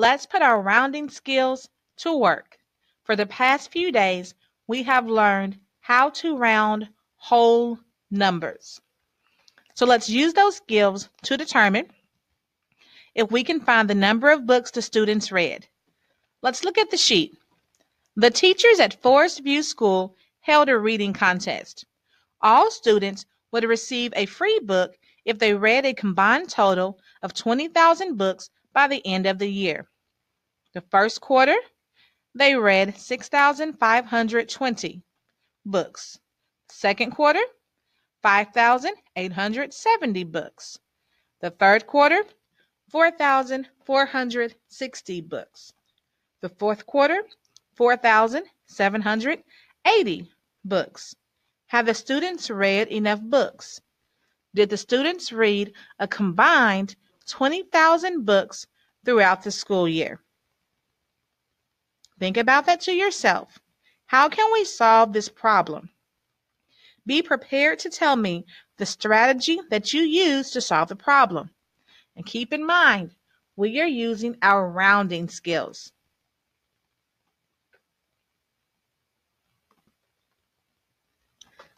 Let's put our rounding skills to work. For the past few days, we have learned how to round whole numbers. So let's use those skills to determine if we can find the number of books the students read. Let's look at the sheet. The teachers at Forest View School held a reading contest. All students would receive a free book if they read a combined total of 20,000 books by the end of the year. The first quarter, they read 6,520 books. Second quarter, 5,870 books. The third quarter, 4,460 books. The fourth quarter, 4,780 books. Have the students read enough books? Did the students read a combined 20,000 books throughout the school year? Think about that to yourself. How can we solve this problem? Be prepared to tell me the strategy that you use to solve the problem. And keep in mind, we are using our rounding skills.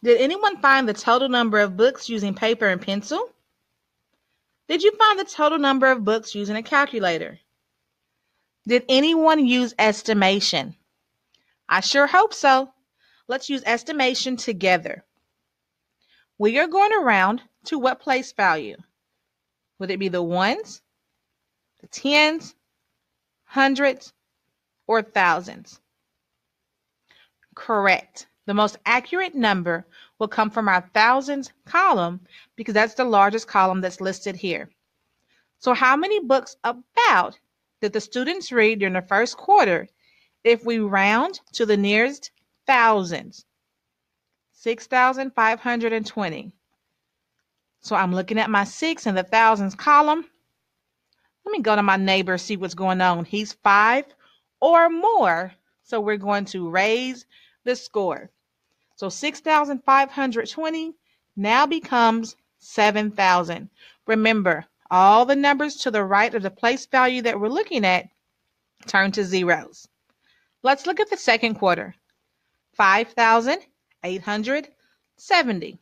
Did anyone find the total number of books using paper and pencil? Did you find the total number of books using a calculator? Did anyone use estimation? I sure hope so. Let's use estimation together. We are going to round to what place value? Would it be the ones, the tens, hundreds, or thousands? Correct. The most accurate number will come from our thousands column because that's the largest column that's listed here. So how many books about did the students read during the first quarter if we round to the nearest thousands? 6,520. So I'm looking at my 6 in the thousands column. Let me go to my neighbor, see what's going on. He's 5 or more. So we're going to raise the score. So 6,520 now becomes 7,000. Remember, all the numbers to the right of the place value that we're looking at turn to zeros. Let's look at the second quarter. 5,870.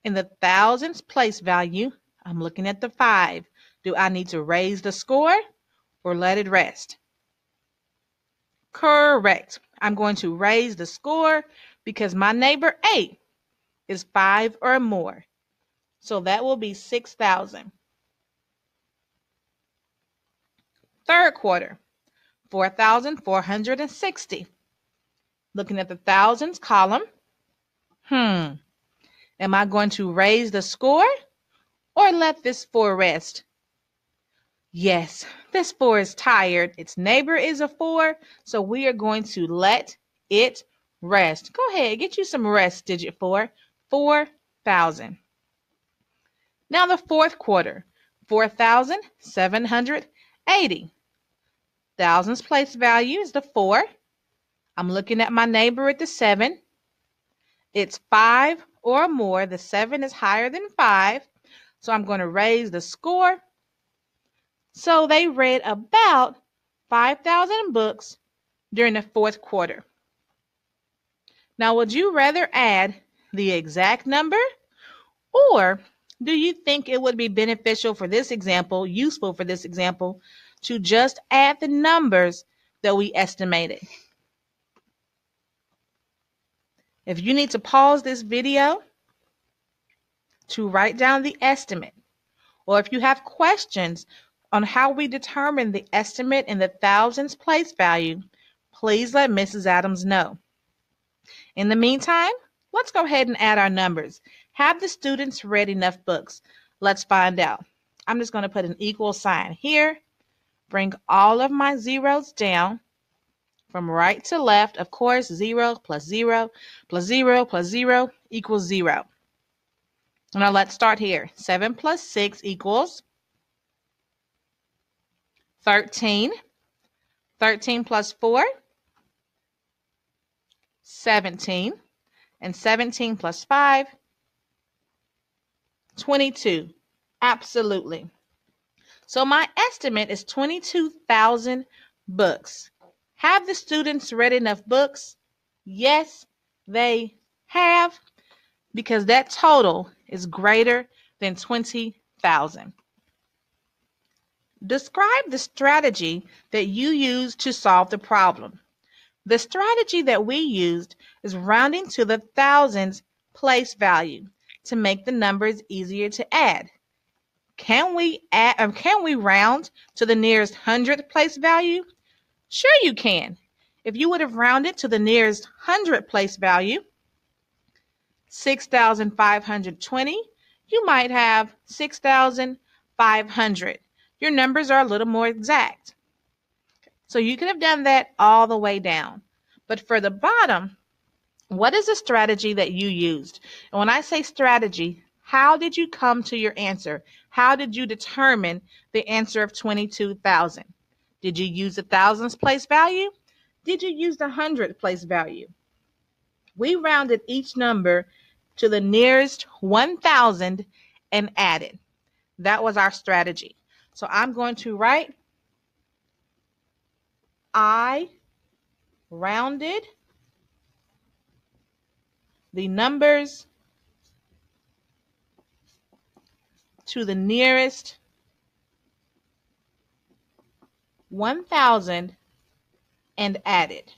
In the thousands place value, I'm looking at the 5. Do I need to raise the score or let it rest? Correct. I'm going to raise the score because my neighbor 8 is 5 or more. So that will be 6,000. Third quarter, 4,460. Looking at the thousands column. Am I going to raise the score or let this 4 rest? Yes, this 4 is tired. Its neighbor is a 4, so we are going to let it rest. Go ahead, get you some rest, digit 4. 4,000. Now the fourth quarter, 4,780. Thousands place value is the 4. I'm looking at my neighbor at the 7. It's 5 or more. The 7 is higher than 5. So I'm going to raise the score. So they read about 5,000 books during the fourth quarter. Now, would you rather add the exact number, or do you think it would be beneficial for this example, useful for this example, to just add the numbers that we estimated? If you need to pause this video to write down the estimate, or if you have questions on how we determine the estimate in the thousands place value, please let Mrs. Adams know. In the meantime, let's go ahead and add our numbers. Have the students read enough books? Let's find out. I'm just going to put an equal sign here. Bring all of my zeros down from right to left. Of course, 0 plus 0 plus 0 plus 0 equals 0. Now let's start here. 7 plus 6 equals 13. 13 plus 4, 17. And 17 plus 5, 22. Absolutely. So my estimate is 22,000 books. Have the students read enough books? Yes, they have, because that total is greater than 20,000. Describe the strategy that you used to solve the problem. The strategy that we used is rounding to the thousands place value to make the numbers easier to add. Can we round to the nearest hundredth place value? Sure you can. If you would have rounded to the nearest hundredth place value, 6,520, you might have 6,500. Your numbers are a little more exact. So you could have done that all the way down. But for the bottom, what is the strategy that you used? And when I say strategy, how did you come to your answer? How did you determine the answer of 22,000? Did you use the thousands place value? Did you use the hundred place value? We rounded each number to the nearest 1,000 and added. That was our strategy. So I'm going to write I rounded the numbers to the nearest 1,000 and added.